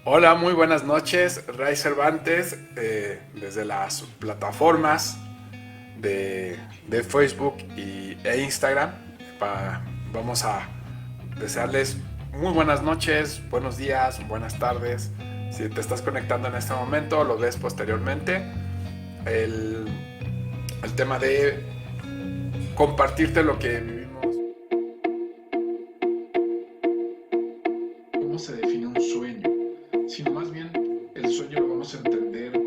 Hola, muy buenas noches, Ray Cervantes, desde las plataformas de, de Facebook e Instagram. Vamos a desearles muy buenas noches, buenos días, buenas tardes. Si te estás conectando en este momento, lo ves posteriormente. El, el tema de compartirte lo que vivimos. ¿Cómo se define un sueño? Sino más bien el sueño lo vamos a entender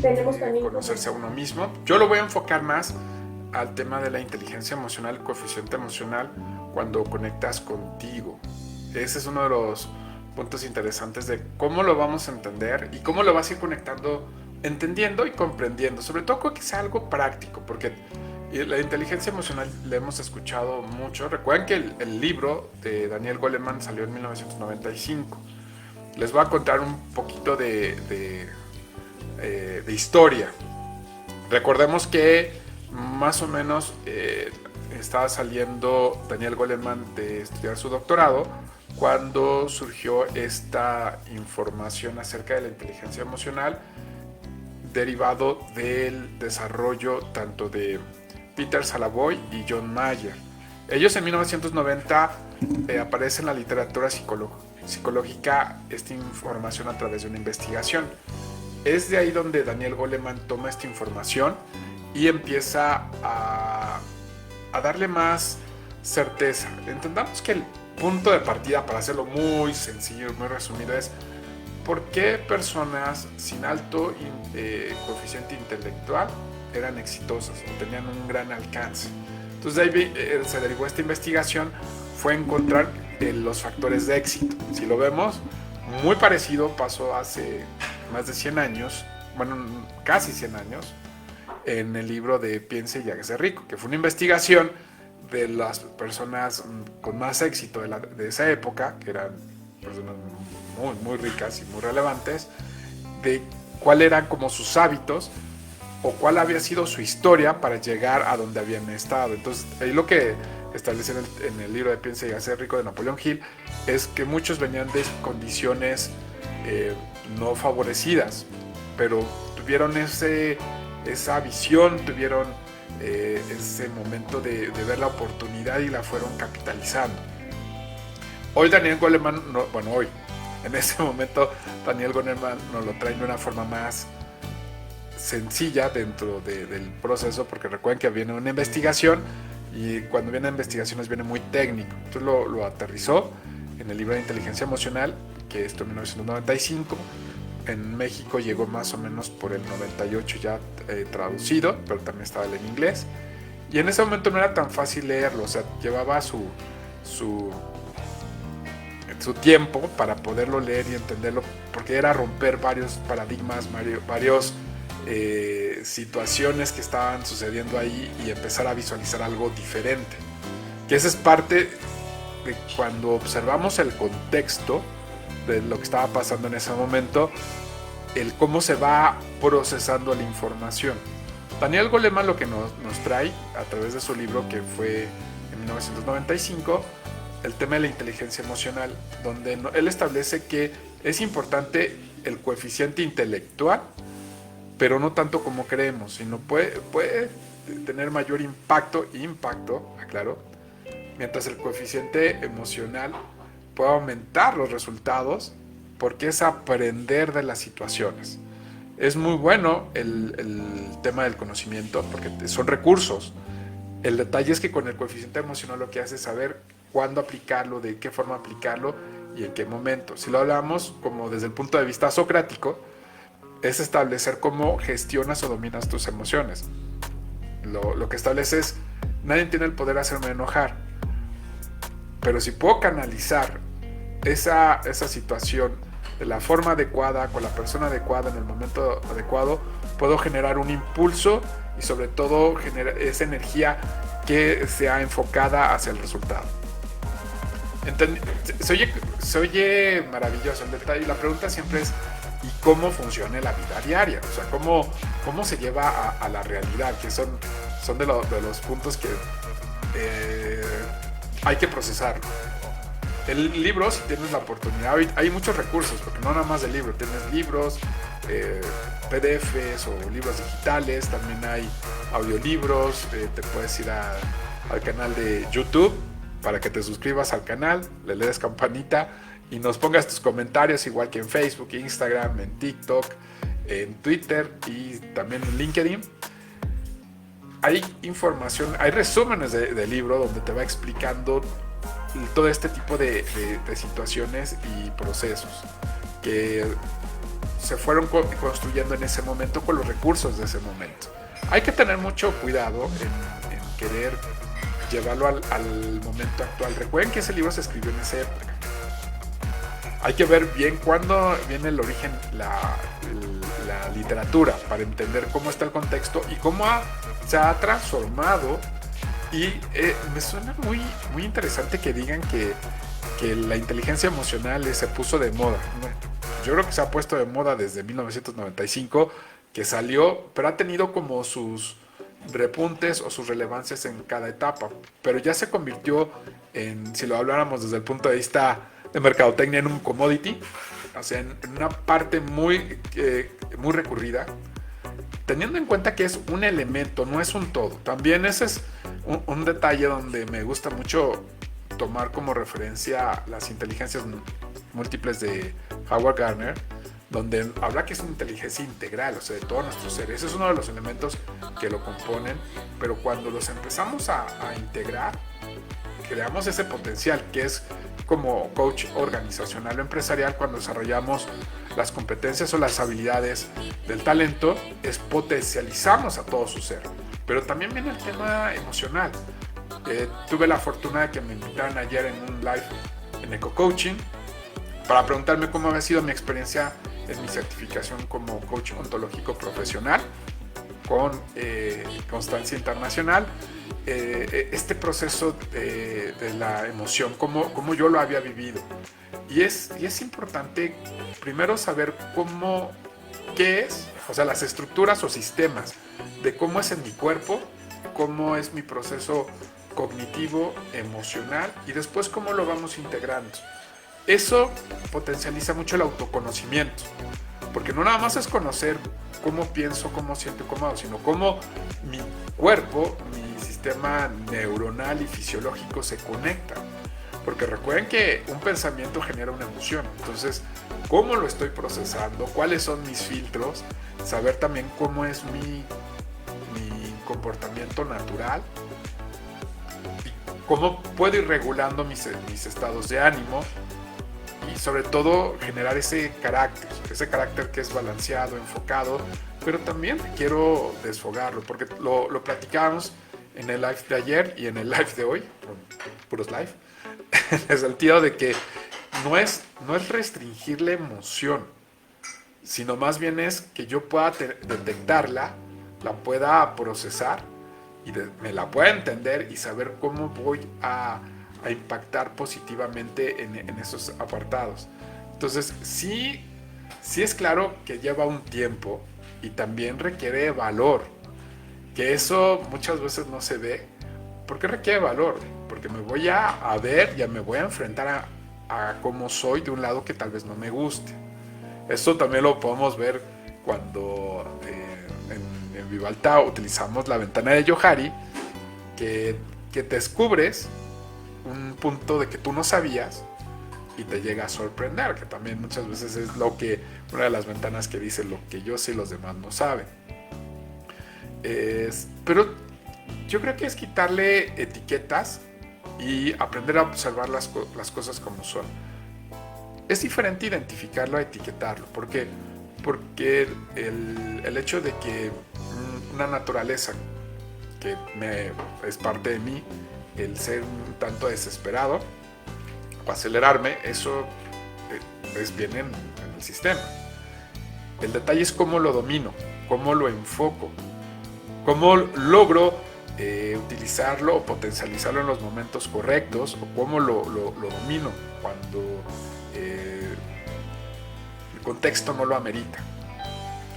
Tenemos también conocerse a como, uno mismo. Yo lo voy a enfocar más al tema de la inteligencia emocional, el coeficiente emocional, cuando conectas contigo. Ese es uno de los puntos interesantes de cómo lo vamos a entender y cómo lo vas a ir conectando, entendiendo y comprendiendo. Sobre todo que sea algo práctico, porque la inteligencia emocional la hemos escuchado mucho. Recuerden que el libro de Daniel Goleman salió en 1995. Les voy a contar un poquito de historia. Recordemos que más o menos estaba saliendo Daniel Goleman de estudiar su doctorado cuando surgió esta información acerca de la inteligencia emocional derivado del desarrollo tanto de Peter Salovey y John Mayer. Ellos en 1990 aparece en la literatura psicológica esta información a través de una investigación. Es de ahí donde Daniel Goleman toma esta información y empieza a darle más certeza. Entendamos que el punto de partida, para hacerlo muy sencillo, muy resumido, es por qué personas sin alto coeficiente intelectual eran exitosas o tenían un gran alcance. Entonces de ahí se derivó esta investigación, fue encontrar los factores de éxito. Si lo vemos, muy parecido pasó hace más de 100 años, bueno, casi 100 años, en el libro de Piense y hágase rico, que fue una investigación de las personas con más éxito de esa época, que eran personas muy ricas y muy relevantes, de cuáles eran como sus hábitos o cuál había sido su historia para llegar a donde habían estado. Entonces, ahí lo que establece en el libro de Piense y hágase rico de Napoleón Hill es que muchos venían de condiciones no favorecidas, pero tuvieron esa visión, tuvieron ese momento de ver la oportunidad y la fueron capitalizando. Hoy Daniel Goleman, no, bueno, hoy, en ese momento Daniel Goleman nos lo trae de una forma más sencilla dentro del proceso, porque recuerden que viene una investigación y cuando vienen investigaciones viene muy técnico. Entonces lo aterrizó en el libro de inteligencia emocional, que esto en 1995. En México llegó más o menos por el 98 ya traducido, pero también estaba en inglés. Y en ese momento no era tan fácil leerlo, o sea, llevaba su, su tiempo para poderlo leer y entenderlo, porque era romper varios paradigmas, varios situaciones que estaban sucediendo ahí y empezar a visualizar algo diferente. Que esa es parte de cuando observamos el contexto de lo que estaba pasando en ese momento, el cómo se va procesando la información. Daniel Goleman lo que nos trae a través de su libro, que fue en 1995, el tema de la inteligencia emocional, donde él establece que es importante el coeficiente intelectual, pero no tanto como creemos, sino puede tener mayor impacto, aclaro, mientras el coeficiente emocional puede aumentar los resultados porque es aprender de las situaciones. Es muy bueno el tema del conocimiento porque son recursos. El detalle es que con el coeficiente emocional lo que hace es saber cuándo aplicarlo, de qué forma aplicarlo y en qué momento. Si lo hablamos como desde el punto de vista socrático, es establecer cómo gestionas o dominas tus emociones. Lo que establece es, nadie tiene el poder de hacerme enojar, pero si puedo canalizar esa situación de la forma adecuada, con la persona adecuada, en el momento adecuado, puedo generar un impulso y sobre todo generar esa energía que sea enfocada hacia el resultado. Se oye maravilloso el detalle y la pregunta siempre es ¿y cómo funciona la vida diaria? O sea, ¿cómo se lleva a la realidad? Que son de los puntos que hay que procesar. el libro, si tienes la oportunidad, hay muchos recursos, porque no nada más de libro, tienes libros, PDFs o libros digitales, también hay audiolibros, te puedes ir al canal de YouTube para que te suscribas al canal, le des campanita y nos pongas tus comentarios, igual que en Facebook, Instagram, en TikTok, en Twitter y también en LinkedIn. Hay información, hay resúmenes de libro donde te va explicando todo este tipo de situaciones y procesos que se fueron construyendo en ese momento con los recursos de ese momento. Hay que tener mucho cuidado en querer llevarlo al momento actual. Recuerden que ese libro se escribió en esa época. Hay que ver bien cuándo viene el origen, la literatura, para entender cómo está el contexto y cómo se ha transformado. Y me suena muy, muy interesante que digan que la inteligencia emocional se puso de moda. Yo creo que se ha puesto de moda desde 1995, que salió, pero ha tenido como sus repuntes o sus relevancias en cada etapa. Pero ya se convirtió en, si lo habláramos desde el punto de vista de mercadotecnia, en un commodity, o sea, en una parte muy recurrida, teniendo en cuenta que es un elemento, no es un todo. También ese es un detalle donde me gusta mucho tomar como referencia las inteligencias múltiples de Howard Gardner, donde habla que es una inteligencia integral, o sea, de todo nuestro ser. Ese es uno de los elementos que lo componen, pero cuando los empezamos a integrar, creamos ese potencial que es como coach organizacional o empresarial. Cuando desarrollamos las competencias o las habilidades del talento, potencializamos a todo su ser. Pero también viene el tema emocional. Tuve la fortuna de que me invitaran ayer en un live en Eco Coaching para preguntarme cómo había sido mi experiencia en mi certificación como coach ontológico profesional con constancia internacional. Este proceso de la emoción, cómo yo lo había vivido. Y es importante primero saber qué es, o sea, las estructuras o sistemas de cómo es en mi cuerpo, cómo es mi proceso cognitivo, emocional, y después cómo lo vamos integrando. Eso potencializa mucho el autoconocimiento, porque no nada más es conocer cómo pienso, cómo siento, cómo hago, sino cómo mi cuerpo, mi sistema neuronal y fisiológico se conectan. Porque recuerden que un pensamiento genera una emoción. Entonces, ¿cómo lo estoy procesando? ¿Cuáles son mis filtros? Saber también cómo es mi comportamiento natural. Y cómo puedo ir regulando mis estados de ánimo. Y sobre todo generar ese carácter que es balanceado, enfocado, pero también quiero desfogarlo, porque lo platicábamos en el live de ayer y en el live de hoy, puros live, en el sentido de que no es restringir la emoción, sino más bien es que yo pueda detectarla, la pueda procesar y me la pueda entender y saber cómo voy a impactar positivamente en esos apartados. Entonces, sí es claro que lleva un tiempo y también requiere valor, que eso muchas veces no se ve. ¿Por qué requiere valor? Porque me voy a ver, ya me voy a enfrentar a cómo soy de un lado que tal vez no me guste. Esto también lo podemos ver cuando en Vivalta utilizamos la ventana de Johari, que te descubres un punto de que tú no sabías y te llega a sorprender, que también muchas veces es una de las ventanas que dice lo que yo sé y los demás no saben. Pero yo creo que es quitarle etiquetas y aprender a observar las cosas como son. Es diferente identificarlo a etiquetarlo. ¿Por qué? Porque el hecho de que una naturaleza que es parte de mí, el ser un tanto desesperado o acelerarme, eso viene en el sistema. El detalle es cómo lo domino, cómo lo enfoco, cómo logro utilizarlo o potencializarlo en los momentos correctos, o cómo lo domino cuando el contexto no lo amerita.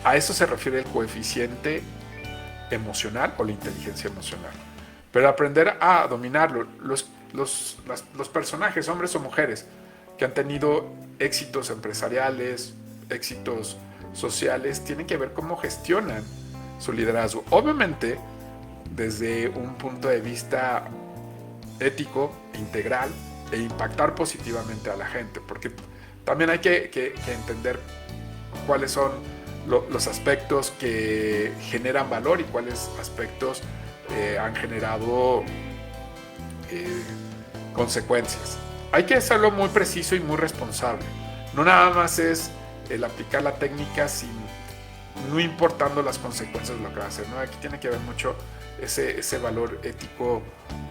A eso se refiere el coeficiente emocional o la inteligencia emocional. Pero aprender a dominarlo, los personajes, hombres o mujeres, que han tenido éxitos empresariales, éxitos sociales, tienen que ver cómo gestionan su liderazgo. Obviamente, desde un punto de vista ético, integral, e impactar positivamente a la gente, porque también hay que entender cuáles son los aspectos que generan valor y cuáles aspectos han generado consecuencias. Hay que hacerlo muy preciso y muy responsable. No nada más es el aplicar la técnica no importando las consecuencias de lo que va a hacer, ¿no? Aquí tiene que haber mucho ese valor ético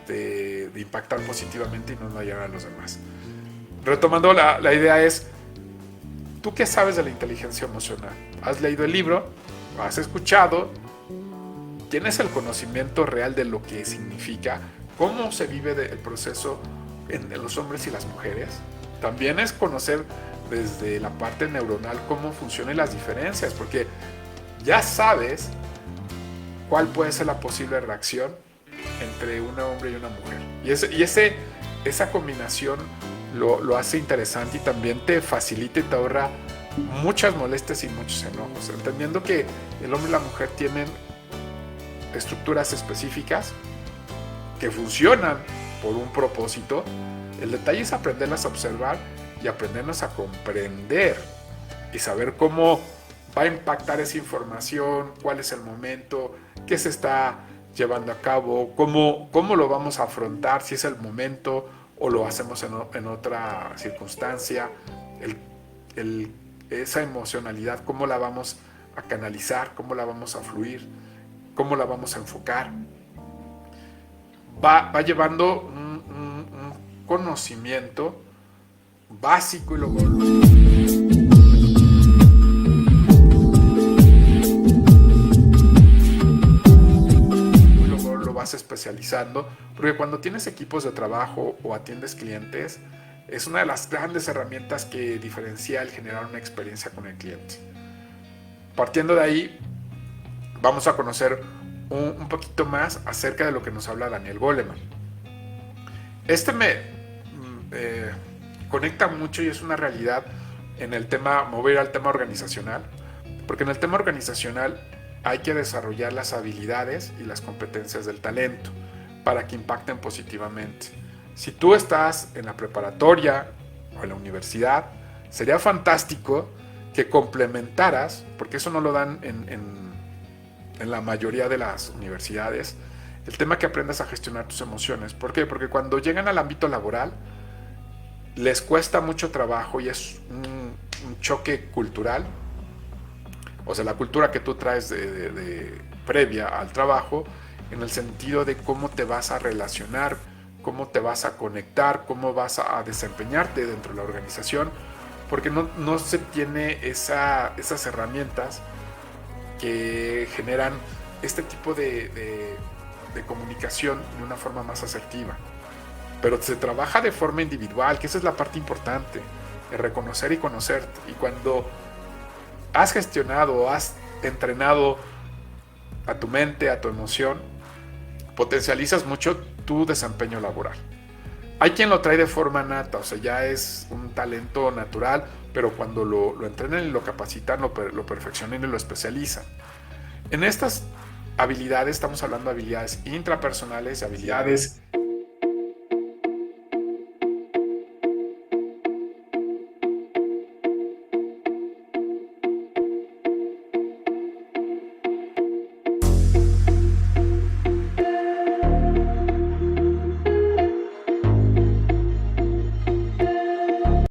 de impactar positivamente y no dañar a los demás. Retomando la idea es, ¿tú qué sabes de la inteligencia emocional? ¿Has leído el libro? ¿Has escuchado? ¿Tienes el conocimiento real de lo que significa? ¿Cómo se vive el proceso en los hombres y las mujeres? También es conocer desde la parte neuronal cómo funcionan las diferencias, porque ya sabes cuál puede ser la posible reacción entre un hombre y una mujer. Y esa combinación lo hace interesante y también te facilita y te ahorra muchas molestias y muchos enojos, entendiendo que el hombre y la mujer tienen estructuras específicas que funcionan por un propósito. El detalle es aprenderlas a observar y aprendernos a comprender y saber cómo va a impactar esa información, cuál es el momento, qué se está llevando a cabo, cómo lo vamos a afrontar, si es el momento o lo hacemos en otra circunstancia, esa emocionalidad, cómo la vamos a canalizar, cómo la vamos a fluir, cómo la vamos a enfocar. Va llevando un conocimiento básico y luego lo vas especializando, porque cuando tienes equipos de trabajo o atiendes clientes, es una de las grandes herramientas que diferencia el generar una experiencia con el cliente. Partiendo de ahí, vamos a conocer un poquito más acerca de lo que nos habla Daniel Goleman. Me conecta mucho y es una realidad en el tema, me voy a ir al tema organizacional, porque en el tema organizacional hay que desarrollar las habilidades y las competencias del talento para que impacten positivamente. Si tú estás en la preparatoria o en la universidad, sería fantástico que complementaras, porque eso no lo dan en la mayoría de las universidades, el tema que aprendas a gestionar tus emociones. ¿Por qué? Porque cuando llegan al ámbito laboral les cuesta mucho trabajo y es un choque cultural, o sea, la cultura que tú traes previa al trabajo, en el sentido de cómo te vas a relacionar, cómo te vas a conectar, cómo vas a desempeñarte dentro de la organización, porque no se tiene esas herramientas que generan este tipo de comunicación de una forma más asertiva. Pero se trabaja de forma individual, que esa es la parte importante, de reconocer y conocerte. Y cuando has gestionado, has entrenado a tu mente, a tu emoción, potencializas mucho tu desempeño laboral. Hay quien lo trae de forma nata, o sea, ya es un talento natural, pero cuando lo entrenan y lo capacitan, lo perfeccionan y lo especializan. En estas habilidades estamos hablando de habilidades intrapersonales, habilidades